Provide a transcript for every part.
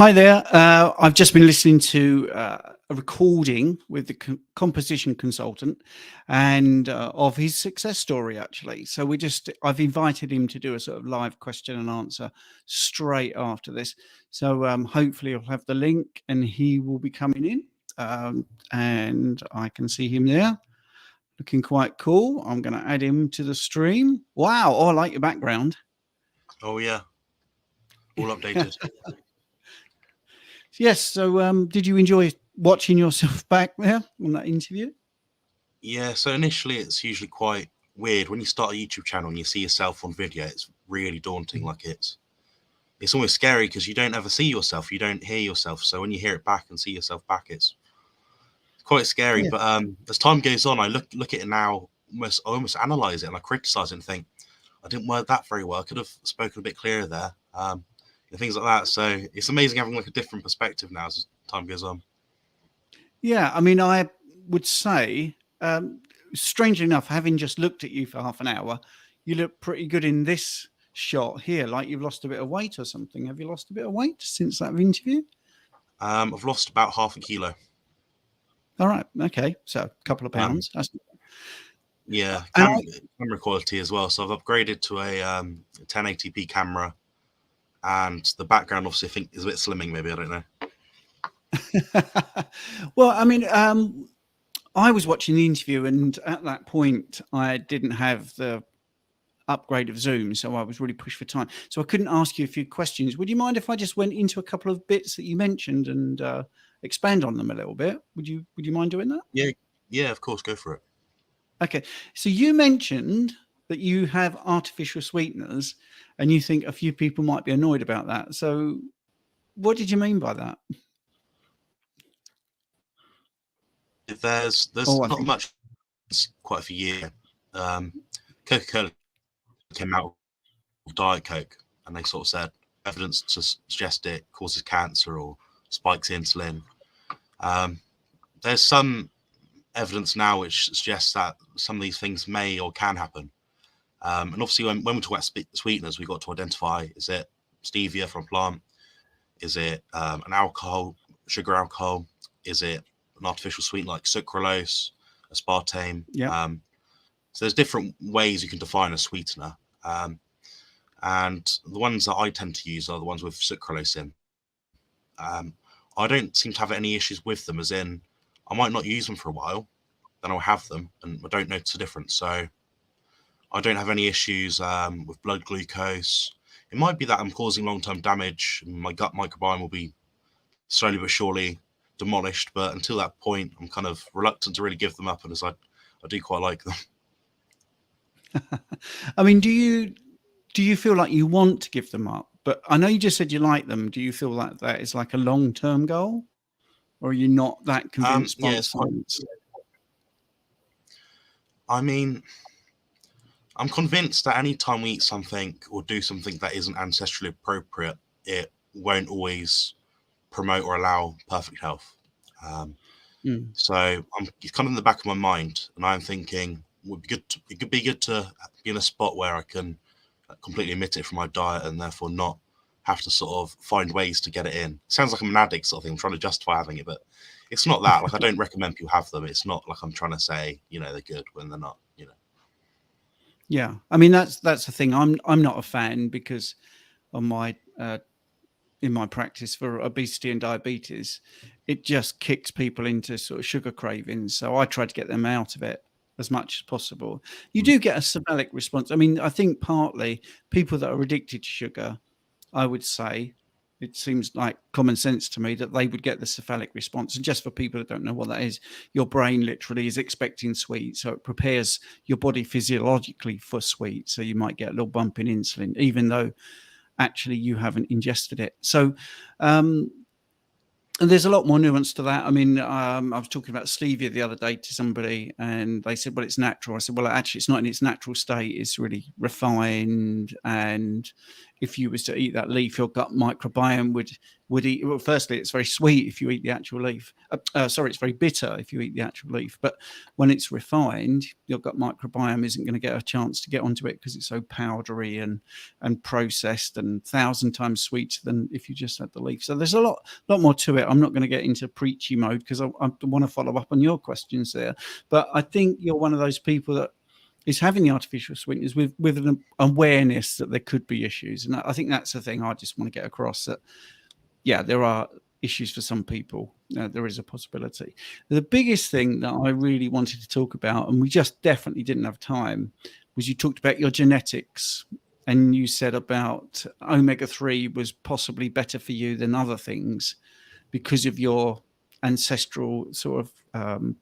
Hi there. I've just been listening to a recording with the composition consultant and of his success story, actually. So I've invited him to do a sort of live question and answer straight after this. So hopefully you'll have the link and he will be coming in, and I can see him there looking quite cool. I'm going to add him to the stream. Wow. Oh, I like your background. Oh, yeah. All updated. Yes. So did you enjoy watching yourself back there on that interview? Yeah, so initially it's usually quite weird. When you start a YouTube channel and you see yourself on video, it's really daunting. Like it's almost scary because you don't ever see yourself. You don't hear yourself. So when you hear it back and see yourself back, it's quite scary. Yeah. But as time goes on, I look at it now, I almost analyze it and I criticize it and think, I didn't word that very well. I could have spoken a bit clearer there. And things like that. So it's amazing having like a different perspective now as time goes on. Yeah, I mean, I would say, strangely enough, having just looked at you for half an hour, you look pretty good in this shot here, like you've lost a bit of weight or something. Have you lost a bit of weight since that interview? I've lost about half a kilo. All right, okay, so a couple of pounds. Yeah, camera quality as well. So I've upgraded to a 1080p camera, and the background obviously I think is a bit slimming. Maybe I don't know. Well, I mean, I was watching the interview, and at that point, I didn't have the upgrade of Zoom, so I was really pushed for time. So I couldn't ask you a few questions. Would you mind if I just went into a couple of bits that you mentioned and expand on them a little bit? Would you mind doing that? Yeah, of course, go for it. Okay, so you mentioned that you have artificial sweeteners, and you think a few people might be annoyed about that. So, what did you mean by that? There's not much. Quite a few years. Coca-Cola came out with Diet Coke, and they sort of said evidence to suggest it causes cancer or spikes insulin. There's some evidence now which suggests that some of these things may or can happen. And obviously, when we talk about sweeteners, we've got to identify: is it stevia from a plant? Is it an alcohol, sugar alcohol? Is it an artificial sweetener like sucralose, aspartame? Yeah. So there's different ways you can define a sweetener. And the ones that I tend to use are the ones with sucralose in. I don't seem to have any issues with them, as in I might not use them for a while, then I'll have them and I don't notice a difference. So I don't have any issues with blood glucose. It might be that I'm causing long-term damage. My gut microbiome will be slowly but surely demolished. But until that point, I'm kind of reluctant to really give them up. And as I do quite like them. I mean, do you feel like you want to give them up? But I know you just said you like them. Do you feel like that is like a long-term goal, or are you not that convinced by the science? I mean, I'm convinced that any time we eat something or do something that isn't ancestrally appropriate, it won't always promote or allow perfect health. So it's kind of in the back of my mind, and I'm thinking it could be good to be in a spot where I can completely omit it from my diet and therefore not have to sort of find ways to get it in. It sounds like I'm an addict sort of thing. I'm trying to justify having it, but it's not that. Like, I don't recommend people have them. It's not like I'm trying to say, they're good when they're not, Yeah, I mean that's the thing. I'm not a fan because on my in my practice for obesity and diabetes, it just kicks people into sort of sugar cravings. So I try to get them out of it as much as possible. You do get a cephalic response. I mean, I think partly people that are addicted to sugar, I would say, it seems like common sense to me that they would get the cephalic response. And just for people that don't know what that is, your brain literally is expecting sweet. So it prepares your body physiologically for sweet. So you might get a little bump in insulin, even though actually you haven't ingested it. So and there's a lot more nuance to that. I mean, I was talking about stevia the other day to somebody, and they said, well, it's natural. I said, well, actually, it's not in its natural state. It's really refined, and if you was to eat that leaf, your gut microbiome would eat. Well, firstly, it's very sweet if you eat the actual leaf. Sorry, it's very bitter if you eat the actual leaf. But when it's refined, your gut microbiome isn't going to get a chance to get onto it because it's so powdery and processed and 1,000 times sweeter than if you just had the leaf. So there's a lot more to it. I'm not going to get into preachy mode because I want to follow up on your questions there. But I think you're one of those people that is having the artificial sweeteners with an awareness that there could be issues. And I think that's the thing I just want to get across, that, yeah, there are issues for some people. There is a possibility. The biggest thing that I really wanted to talk about, and we just definitely didn't have time, was you talked about your genetics. And you said about omega-3 was possibly better for you than other things because of your ancestral sort of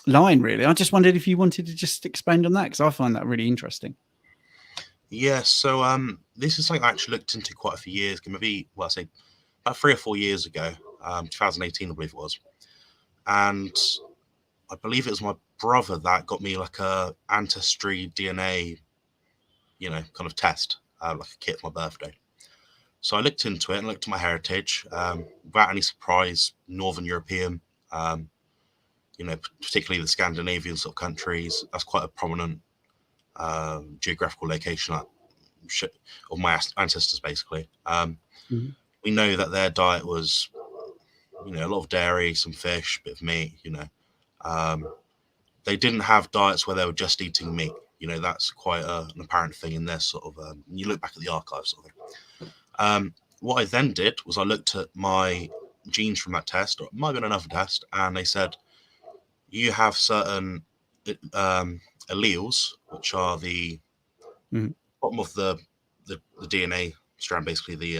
line, really. I just wondered if you wanted to just expand on that, because I find that really interesting. Yeah, so this is something I actually looked into quite a few years ago, maybe, well, I say about 3 or 4 years ago, 2018, I believe it was. And I believe it was my brother that got me like a ancestry DNA, kind of test, like a kit for my birthday. So I looked into it and looked at my heritage, without any surprise, Northern European, particularly the Scandinavian sort of countries. That's quite a prominent geographical location of my ancestors, basically. We know that their diet was, a lot of dairy, some fish, a bit of meat, They didn't have diets where they were just eating meat. That's quite an apparent thing in their sort of, you look back at the archives sort of thing. What I then did was I looked at my genes from that test, or it might have been another test, and they said, you have certain alleles, which are the bottom of the DNA strand, basically the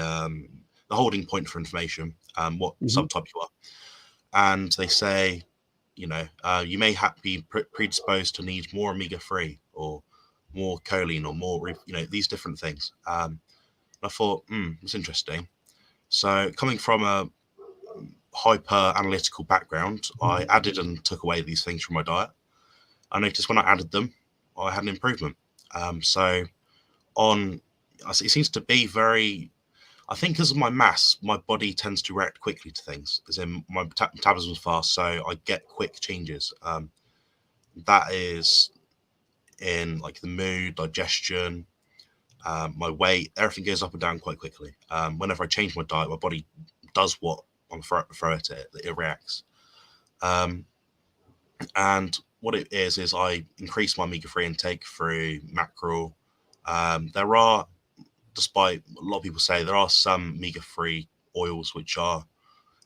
holding point for information, what subtype you are. And they say, you may be predisposed to need more omega-3 or more choline or more, these different things. I thought, it's interesting. So coming from a hyper analytical background, I added and took away these things from my diet. I noticed when I added them, I had an improvement. So it seems to be very, I think because of my mass, my body tends to react quickly to things, as in my metabolism is fast, so I get quick changes. That is in like the mood, digestion, my weight, everything goes up and down quite quickly. Whenever I change my diet, my body does what I'm throw at it. It reacts. And what it is I increase my omega-3 intake through mackerel. There are, despite a lot of people say, there are some omega-3 oils which are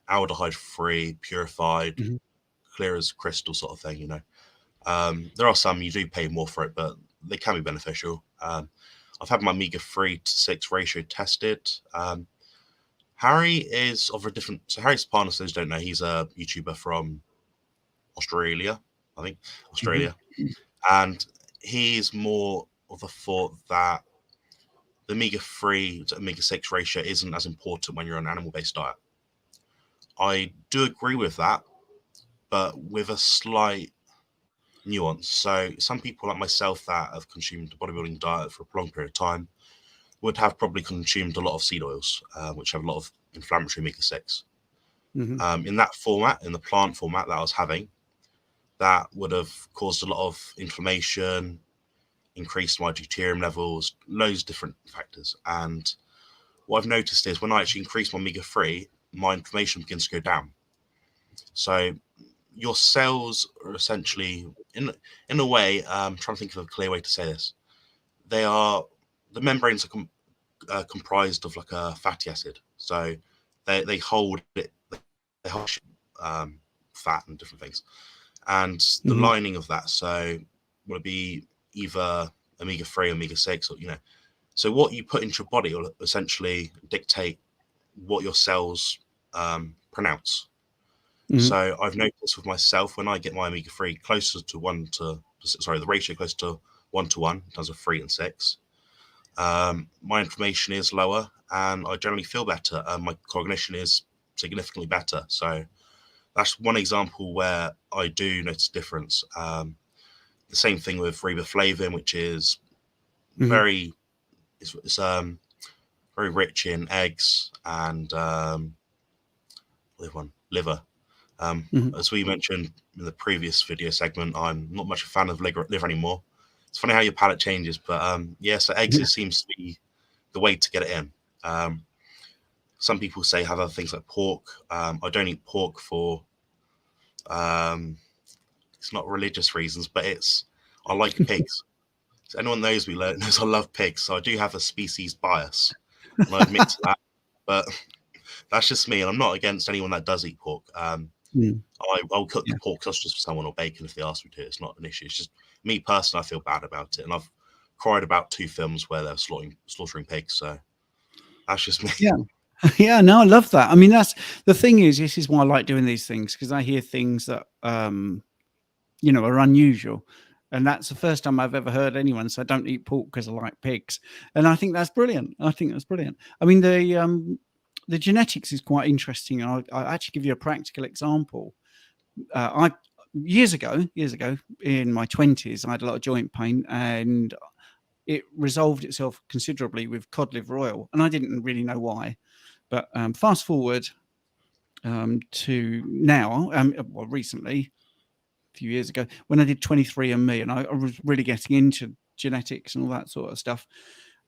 aldehyde free, purified, clear as crystal sort of thing, There are some you do pay more for it, but they can be beneficial. I've had my omega-3 to 6 ratio tested. Harry is of a different, so Harry's partner, those don't know, he's a YouTuber from Australia, I think, and he's more of the thought that the omega-3 to omega-6 ratio isn't as important when you're on an animal-based diet. I do agree with that, but with a slight nuance. So some people like myself that have consumed a bodybuilding diet for a prolonged period of time would have probably consumed a lot of seed oils, which have a lot of inflammatory omega-6. In that format, in the plant format that I was having, that would have caused a lot of inflammation, increased my deuterium levels, loads of different factors. And what I've noticed is when I actually increase my omega-3, my inflammation begins to go down. So your cells are essentially, in a way, I'm trying to think of a clear way to say this. The membranes are comprised of like a fatty acid. So they hold it, they hold fat and different things. And the lining of that, so will it be either omega-3 or omega-6, or so what you put into your body will essentially dictate what your cells pronounce. So I've noticed with myself, when I get my omega-3 closer to the ratio closer to 1:1 in terms of 3 and 6, my inflammation is lower and I generally feel better, and my cognition is significantly better. So that's one example where I do notice a difference. The same thing with riboflavin, which is it's very rich in eggs and liver. As we mentioned in the previous video segment, I'm not much a fan of liver anymore. It's funny how your palate changes, but yeah, so eggs seems to be the way to get it in. Some people say have other things like pork. I don't eat pork for it's not religious reasons, but I like pigs. So anyone knows me knows I love pigs, so I do have a species bias, and I admit to that. But that's just me, and I'm not against anyone that does eat pork. I'll cook Yeah. pork sausages for someone or bacon if they ask me to. It's not an issue. It's just me personally, I feel bad about it, and I've cried about 2 films where they're slaughtering pigs. So that's just me. Yeah. Yeah, no, I love that. I mean, that's the thing is, this is why I like doing these things, because I hear things that you know, are unusual. And that's the first time I've ever heard anyone say, I don't eat pork because I like pigs. And I think that's brilliant. I think that's brilliant. I mean, the genetics is quite interesting. I'll actually give you a practical example. I years ago in my 20s, I had a lot of joint pain, and it resolved itself considerably with cod liver oil, and I didn't really know why. But fast forward to now, well, recently, a few years ago, when I did 23andMe, and I was really getting into genetics and all that sort of stuff,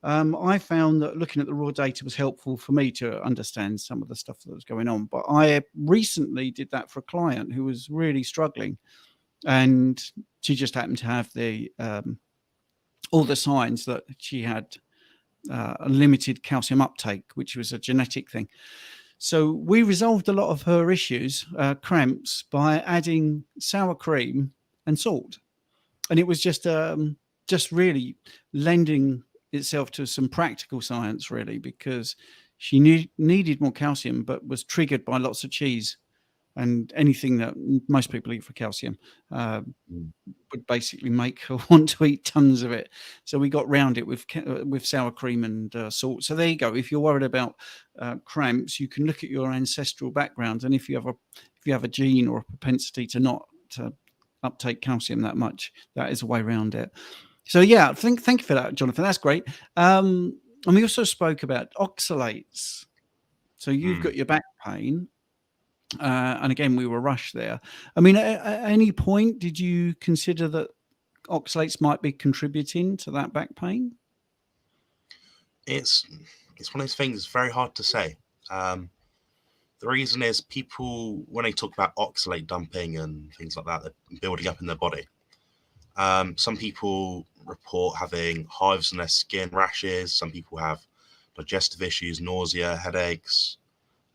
I found that looking at the raw data was helpful for me to understand some of the stuff that was going on. But I recently did that for a client who was really struggling, and she just happened to have all the signs that she had a limited calcium uptake, which was a genetic thing. So we resolved a lot of her issues, cramps, by adding sour cream and salt, and it was just really lending itself to some practical science, really, because she needed more calcium, but was triggered by lots of cheese and anything that most people eat for calcium. Would basically make her want to eat tons of it. So we got round it with sour cream and salt. So there you go. If you're worried about cramps, you can look at your ancestral background, and if you have a gene or a propensity to not to uptake calcium that much, that is a way around it. So yeah, thank you for that, Jonathan. That's great. And we also spoke about oxalates. So you've got your back pain. And again, we were rushed there. I mean, at any point, did you consider that oxalates might be contributing to that back pain? It's one of those things. It's very hard to say. The reason is people, when they talk about oxalate dumping and things like that, they're building up in their body. Some people report having hives on their skin, rashes. Some people have digestive issues, nausea, headaches,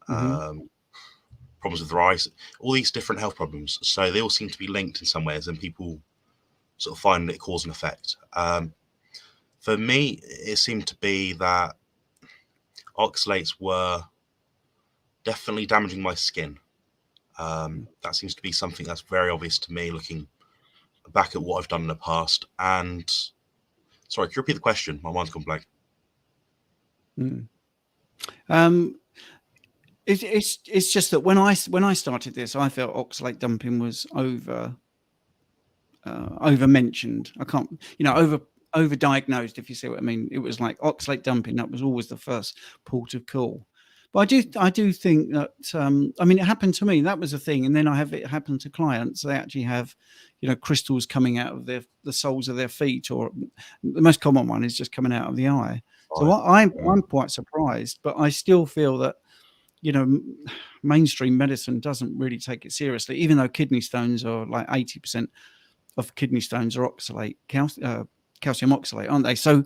problems with their eyes, all these different health problems. So they all seem to be linked in some ways, and people sort of find that cause and effect. For me, it seemed to be that oxalates were definitely damaging my skin. That seems to be something that's very obvious to me looking back at what I've done in the past. And sorry, can you repeat the question? My mind's gone blank. It's just that when I started this, I felt oxalate dumping was over mentioned. I can't, over diagnosed, if you see what I mean. It was like oxalate dumping. That was always the first port of call. But I do think that I mean, it happened to me. That was a thing, and then I have it happen to clients. They actually have, crystals coming out of the soles of their feet, or the most common one is just coming out of the eye. So I'm quite surprised, but I still feel that mainstream medicine doesn't really take it seriously, even though kidney stones are like 80% of kidney stones are oxalate, calcium oxalate, aren't they? So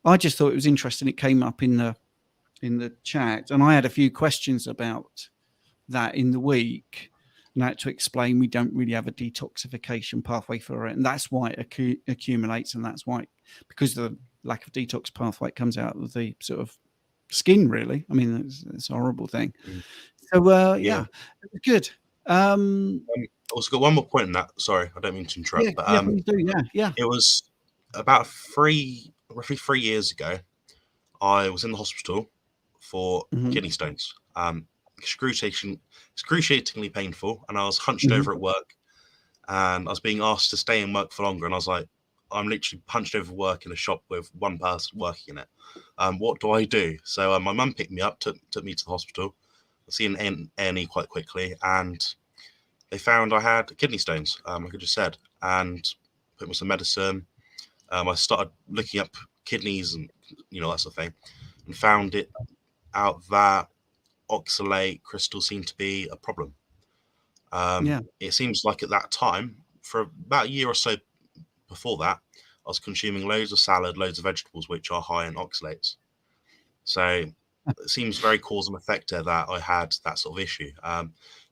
I just thought it was interesting. It came up in the chat, and I had a few questions about that in the week, and I had to explain we don't really have a detoxification pathway for it, and that's why it accumulates, and that's why, because the lack of detox pathway, it comes out of the sort of skin, really. I mean, it's a horrible thing. So yeah, good. Also got one more point in that. Sorry, I don't mean to interrupt, but please do. Yeah. It was about roughly 3 years ago. I was in the hospital for kidney stones. Excruciatingly painful, and I was hunched over at work, and I was being asked to stay in work for longer, and I was like, I'm literally punched over work in a shop with one person working in it. What do I do? So my mum picked me up, took me to the hospital. I seen A&E quite quickly, and they found I had kidney stones, like I just said, and put me some medicine. I started looking up kidneys and that sort of thing, and found it out that oxalate crystals seem to be a problem. Yeah. It seems like at that time, for about a year or so before that, I was consuming loads of salad, loads of vegetables, which are high in oxalates. So it seems very cause and effect there that I had that sort of issue.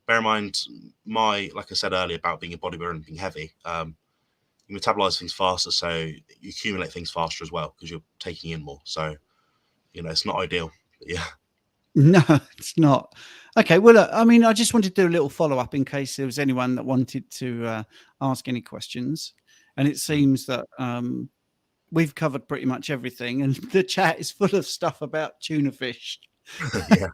Bear in mind, like I said earlier about being a bodybuilder and being heavy, you metabolize things faster, so you accumulate things faster as well because you're taking in more. So, it's not ideal. But yeah. No, it's not. Okay, well, I mean, I just wanted to do a little follow up in case there was anyone that wanted to ask any questions. And it seems that we've covered pretty much everything, and the chat is full of stuff about tuna fish. Yeah.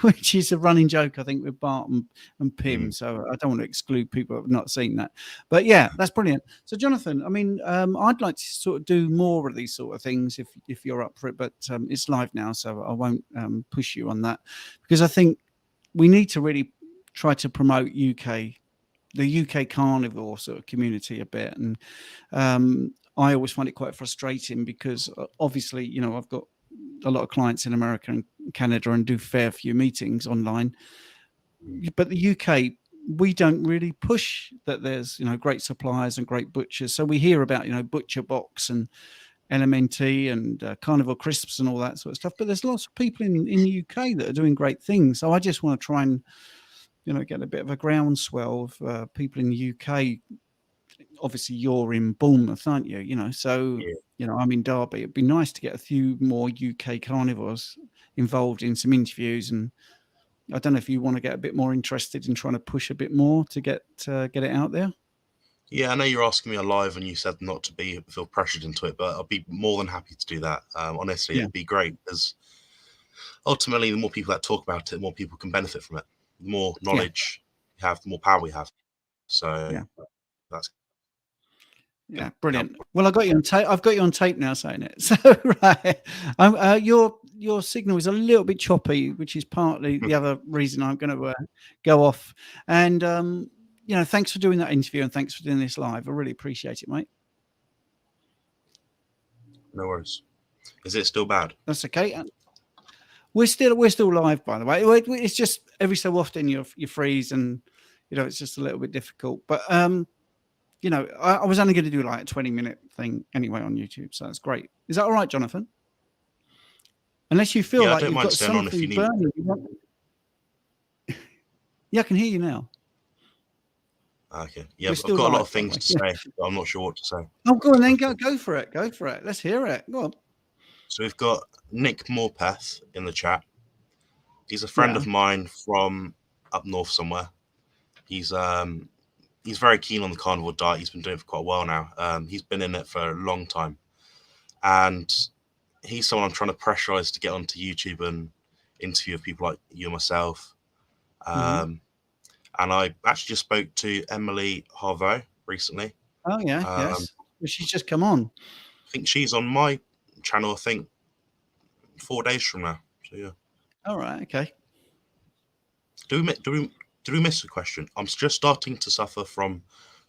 Which is a running joke, I think, with Bart and Pim. Mm. So I don't want to exclude people who have not seen that. But yeah, that's brilliant. So Jonathan, I mean, I'd like to sort of do more of these sort of things if you're up for it. But it's live now, so I won't push you on that, because I think we need to really try to promote the UK carnivore sort of community a bit. And I always find it quite frustrating because obviously, I've got a lot of clients in America and Canada and do fair few meetings online. But the UK, we don't really push that there's, great suppliers and great butchers. So we hear about, Butcher Box and LMNT and Carnival Crisps and all that sort of stuff. But there's lots of people in the UK that are doing great things. So I just want to try and, get a bit of a groundswell of people in the UK. Obviously, you're in Bournemouth, aren't you? So Yeah. I'm in Derby. It'd be nice to get a few more UK carnivores involved in some interviews, and I don't know if you want to get a bit more interested in trying to push a bit more to get it out there. Yeah, I know you're asking me live, and you said not to feel pressured into it, but I'll be more than happy to do that. Honestly, Yeah, it'd be great because ultimately, the more people that talk about it, the more people can benefit from it. The more yeah, knowledge you have, the more power we have. So yeah, that's yeah. gonna help. Brilliant. Well, I got you on tape. I've got you on tape now saying it. So right, your signal is a little bit choppy, which is partly the other reason I'm going to go off. And thanks for doing that interview and thanks for doing this live. I really appreciate it, mate. No worries. Is it still bad? That's okay. We're still live, by the way. It's just every so often you freeze, and it's just a little bit difficult. But I was only going to do like a 20-minute thing anyway on YouTube, so that's great. Is that all right, Jonathan? Unless you feel Yeah, I like don't you've mind got staying on if something you need. burning. Yeah, I can hear you now. Okay. Yeah, We're I've still got a lot live, of by the things way. to say, but I'm not sure what to say. Oh, go on then. Go for it. Go for it. Let's hear it. Go on. So we've got Nick Morpeth in the chat. He's a friend Yeah. of mine from up north somewhere. He's very keen on the carnivore diet. He's been doing it for quite a while now. He's been in it for a long time, and he's someone I'm trying to pressurize to get onto YouTube and interview people like you and myself. Mm-hmm. And I actually just spoke to Emily Harveau recently. Oh, yeah. Um, Yes. Well, she's just come on. I think she's on my channel, I think 4 days from now. So yeah. All right. Okay. Do we miss a question? I'm just starting to suffer from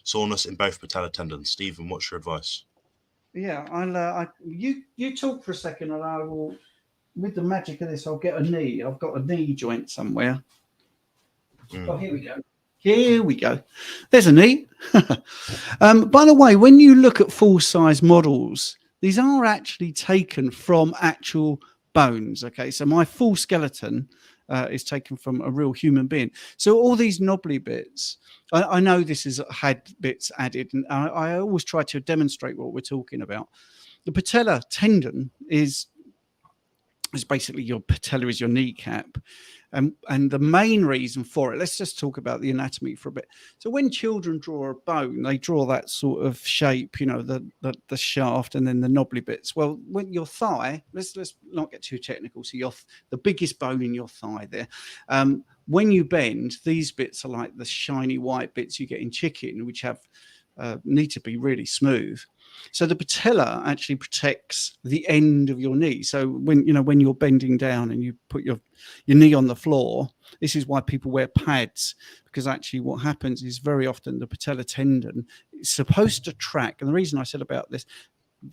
soreness in both patella tendons. Stephen, what's your advice? Yeah. You talk for a second, and I will. With the magic of this, I'll get a knee. I've got a knee joint somewhere. Oh, here we go. Here we go. There's a knee. By the way, when you look at full-size models, these are actually taken from actual bones. Okay, so my full skeleton is taken from a real human being. So all these knobbly bits, I know this has had bits added, and I always try to demonstrate what we're talking about. The patella tendon is basically your patella is your kneecap. And the main reason for it, let's just talk about the anatomy for a bit. So when children draw a bone, they draw that sort of shape, the shaft and then the knobbly bits. Well, when your thigh, let's not get too technical. So the biggest bone in your thigh there. When you bend, these bits are like the shiny white bits you get in chicken, which need to be really smooth. So the patella actually protects the end of your knee. So when you're bending down and you put your knee on the floor, this is why people wear pads, because actually what happens is very often the patella tendon is supposed to track. And the reason I said about this,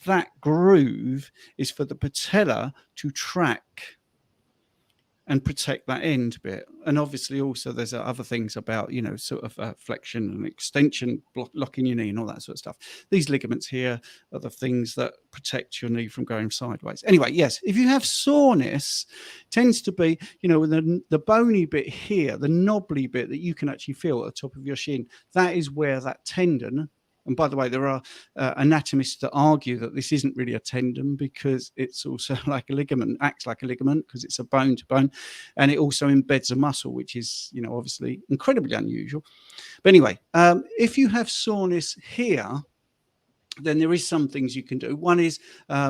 that groove is for the patella to track and protect that end bit. And obviously also there's other things about, sort of flexion and extension, locking your knee and all that sort of stuff. These ligaments here are the things that protect your knee from going sideways. Anyway, yes, if you have soreness, tends to be, the bony bit here, the knobbly bit that you can actually feel at the top of your shin, that is where that tendon. And by the way, there are anatomists that argue that this isn't really a tendon because it's also like a ligament, acts like a ligament because it's a bone to bone, and it also embeds a muscle, which is, obviously incredibly unusual. But anyway, if you have soreness here, then there is some things you can do. One is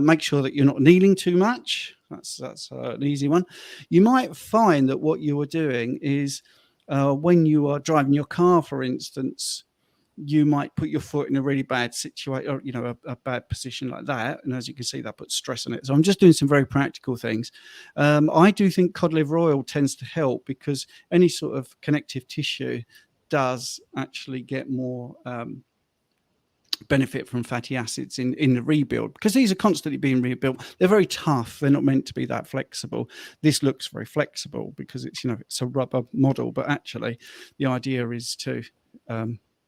make sure that you're not kneeling too much. That's an easy one. You might find that what you are doing is when you are driving your car, for instance, you might put your foot in a really bad situation, or a bad position like that, and as you can see, that puts stress on it. So I'm just doing some very practical things. I do think cod liver oil tends to help because any sort of connective tissue does actually get more benefit from fatty acids in the rebuild, because these are constantly being rebuilt. They're very tough. They're not meant to be that flexible. This looks very flexible because it's a rubber model, but actually the idea is to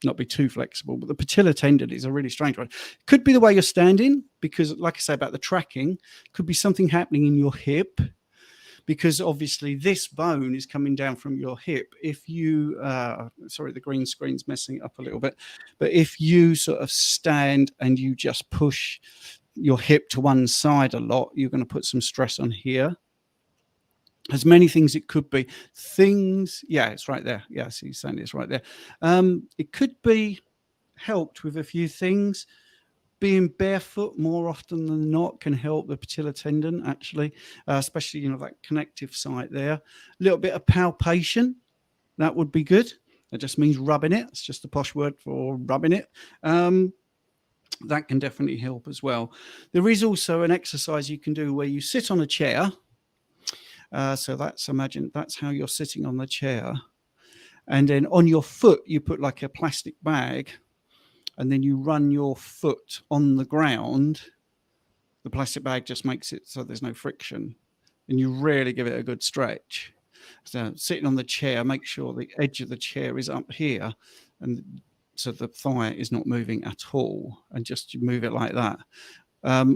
not be too flexible. But the patella tendon is a really strange one. Could be the way you're standing, because like I say about the tracking, could be something happening in your hip, because obviously this bone is coming down from your hip. If you, sorry, the green screen's messing it up a little bit, but if you sort of stand and you just push your hip to one side a lot, you're going to put some stress on here. There's many things it could be. Yeah, it's right there. Yeah, so you're saying it's right there. It could be helped with a few things. Being barefoot more often than not can help the patella tendon, actually, especially, that connective site there. A little bit of palpation, that would be good. That just means rubbing it. It's just a posh word for rubbing it. That can definitely help as well. There is also an exercise you can do where you sit on a chair. So imagine that's how you're sitting on the chair. And then on your foot, you put like a plastic bag, and then you run your foot on the ground. The plastic bag just makes it so there's no friction, and you really give it a good stretch. So sitting on the chair, make sure the edge of the chair is up here, and so the thigh is not moving at all, and just move it like that.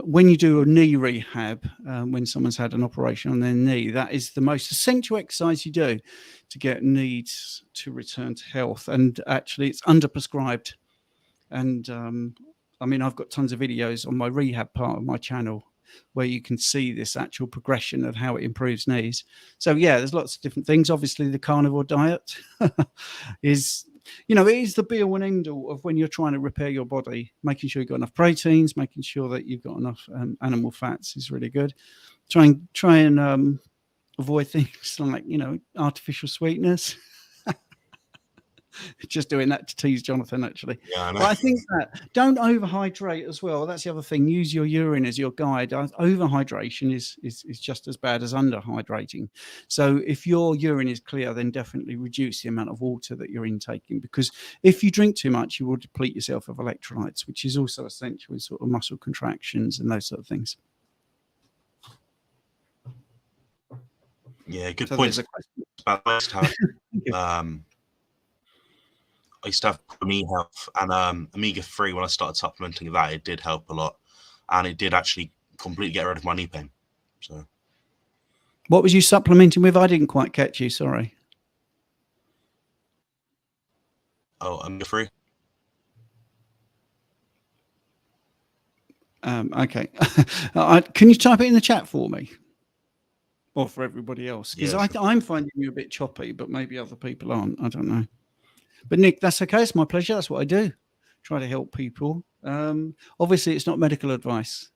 When you do a knee rehab, when someone's had an operation on their knee, that is the most essential exercise you do to get knees to return to health. And actually, it's underprescribed. And I've got tons of videos on my rehab part of my channel where you can see this actual progression of how it improves knees. So yeah, there's lots of different things. Obviously, the carnivore diet is, it is the be all and end all of when you're trying to repair your body. Making sure you've got enough proteins, making sure that you've got enough animal fats is really good. Try and avoid things like, artificial sweeteners. Just doing that to tease Jonathan, actually. Yeah, I know. But I think that don't overhydrate as well. That's the other thing. Use your urine as your guide. Overhydration is just as bad as underhydrating. So if your urine is clear, then definitely reduce the amount of water that you're intaking, because if you drink too much, you will deplete yourself of electrolytes, which is also essential in sort of muscle contractions and those sort of things. Yeah, good point. I used to have me health and omega-3 when I started supplementing that. It did help a lot, and it did actually completely get rid of my knee pain. So, what was you supplementing with? I didn't quite catch you. Sorry. Oh, omega-3. Okay. Can you type it in the chat for me? Or for everybody else? Because yeah, sure. I'm finding you a bit choppy, but maybe other people aren't. I don't know. But Nick, that's okay. It's my pleasure. That's what I do. Try to help people. Obviously, it's not medical advice.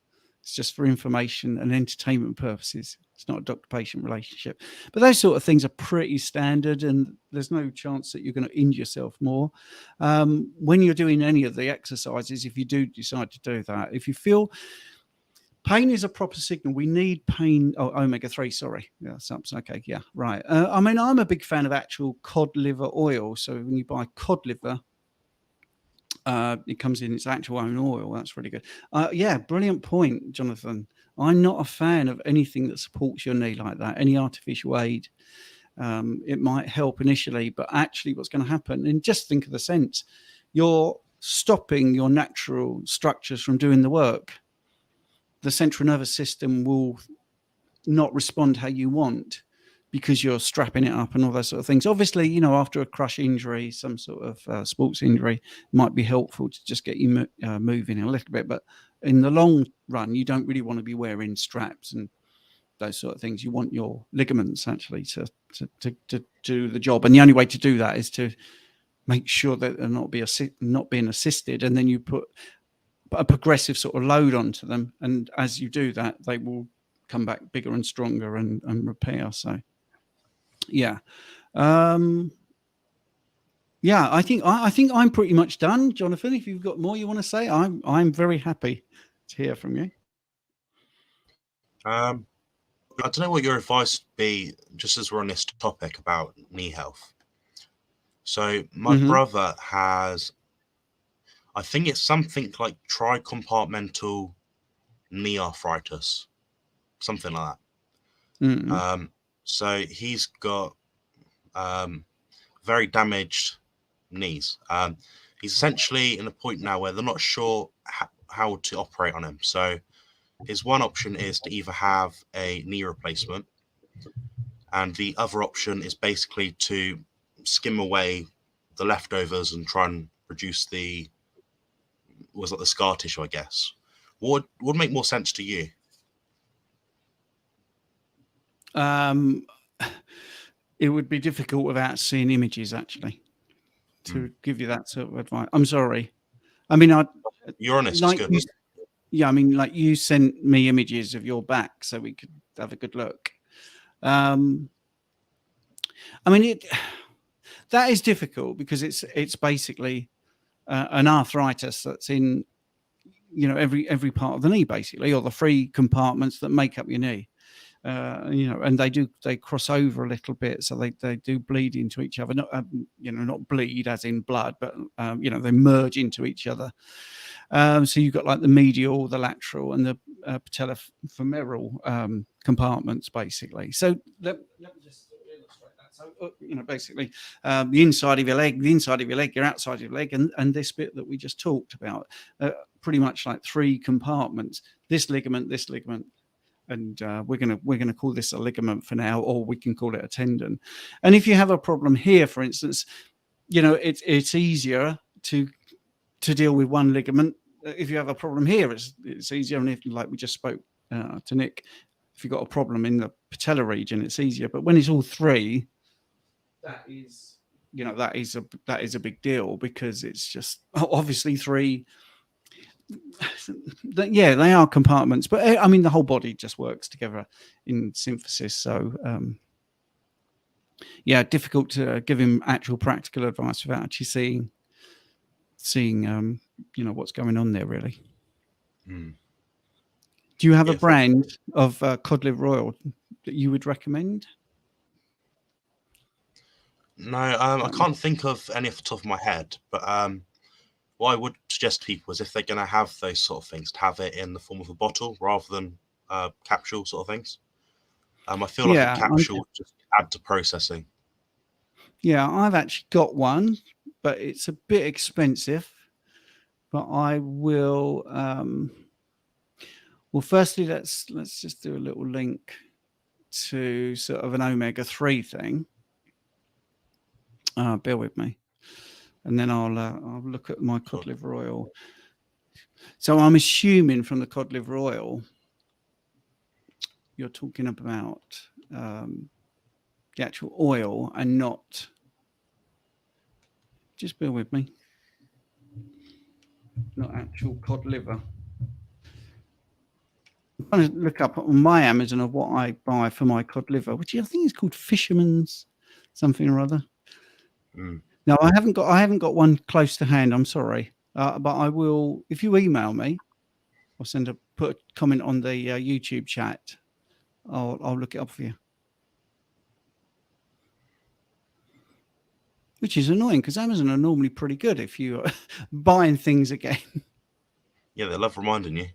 It's just for information and entertainment purposes. It's not a doctor-patient relationship. But those sort of things are pretty standard, and there's no chance that you're going to injure yourself more. When you're doing any of the exercises, if you do decide to do that, if you feel pain is a proper signal. We need pain. Oh, omega-3, sorry. Yeah, something. Okay, yeah, right. I mean, I'm a big fan of actual cod liver oil. So when you buy cod liver, it comes in its actual own oil. That's really good. Yeah, brilliant point, Jonathan. I'm not a fan of anything that supports your knee like that, any artificial aid. It might help initially, but actually what's going to happen, and just think of the sense, you're stopping your natural structures from doing the work. The central nervous system will not respond how you want because you're strapping it up and all those sort of things. Obviously, you know, after a crush injury, some sort of sports injury, it might be helpful to just get you moving a little bit. But in the long run, you don't really want to be wearing straps and those sort of things. You want your ligaments actually to do the job. And the only way to do that is to make sure that they're not being assisted. And then you put a progressive sort of load onto them. And as you do that, they will come back bigger and stronger and repair. So, yeah. Yeah, I think I'm pretty much done, Jonathan. If you've got more you want to say, I'm very happy to hear from you. I don't know what your advice would be, just as we're on this topic about knee health. So my brother has, I think it's something like tricompartmental knee arthritis, something like that. So he's got very damaged knees. He's essentially in a point now where they're not sure how to operate on him. So his one option is to either have a knee replacement, and the other option is basically to skim away the leftovers and try and reduce the scar tissue, I guess. What would make more sense to you? It would be difficult without seeing images, actually, to give you that sort of advice. I'm sorry. I mean, you're honest. Like It's good. Yeah, I mean, like you sent me images of your back so we could have a good look. I mean, that is difficult because it's basically an arthritis that's in, you know, every part of the knee, basically, or the 3 compartments that make up your knee. You know, and they cross over a little bit, so they do bleed into each other. Not you know, not bleed as in blood, but you know, they merge into each other. So you've got like the medial, the lateral, and the patellofemoral compartments, basically. So let me just illustrate that. So you know, basically, the inside of your leg, your outside of your leg, and this bit that we just talked about, pretty much like 3 compartments. This ligament, and we're gonna call this a ligament for now, or we can call it a tendon. And if you have a problem here, for instance, you know, it's easier to deal with one ligament. If you have a problem here, it's easier. And if, like we just spoke to Nick, if you've got a problem in the patellar region, it's easier. But when it's all 3, that is, you know, that is a big deal, because it's just obviously 3. Yeah, they are compartments, but I mean, the whole body just works together in synthesis. So yeah, difficult to give him actual practical advice without actually seeing you know, what's going on there, really. Do you have a brand of cod liver oil that you would recommend? No, I can't think of any off the top of my head, but what I would suggest to people is, if they're going to have those sort of things, to have it in the form of a bottle rather than capsule sort of things. I feel like a capsule would just add to processing. Yeah, I've actually got one, but it's a bit expensive. But I will. Well, firstly, let's just do a little link to sort of an omega-3 thing. Bear with me, and then I'll look at my cod liver oil. So I'm assuming from the cod liver oil, you're talking about the actual oil and not. Just bear with me. Not actual cod liver. trying to look up on my Amazon of what I buy for my cod liver, which I think is called Fisherman's something or other. No, I haven't got one close to hand. I'm sorry, but I will. If you email me, I'll put a comment on the YouTube chat. I'll look it up for you. Which is annoying because Amazon are normally pretty good if you're buying things again. Yeah, they love reminding you.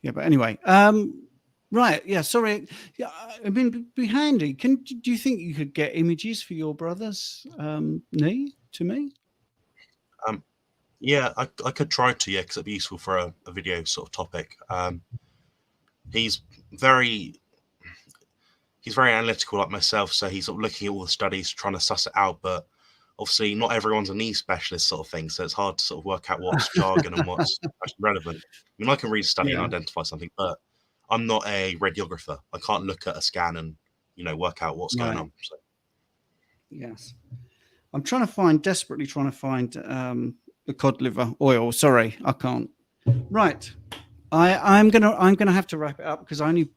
Yeah, but anyway, right. Yeah, sorry. Yeah, I mean, it'd be handy. Do you think you could get images for your brother's knee to me? Yeah, I could try to, because it'd be useful for a video sort of topic. He's very analytical like myself, so he's sort of looking at all the studies, trying to suss it out. But obviously, not everyone's a knee specialist sort of thing, so it's hard to sort of work out what's jargon and what's actually relevant. I mean, I can read a study and identify something, but I'm not a radiographer. I can't look at a scan and work out what's going on. So. Yes, I'm desperately trying to find the cod liver oil. Sorry, I can't. Right, I'm gonna have to wrap it up because I only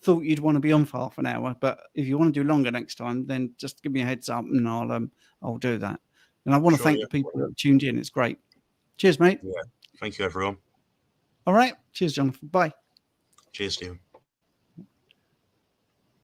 thought you'd want to be on for half an hour. But if you want to do longer next time, then just give me a heads up and I'll do that. And I want to thank the people that tuned in. It's great. Cheers, mate. Yeah, thank you, everyone. All right. Cheers, Jonathan. Bye. Cheers, Stephen.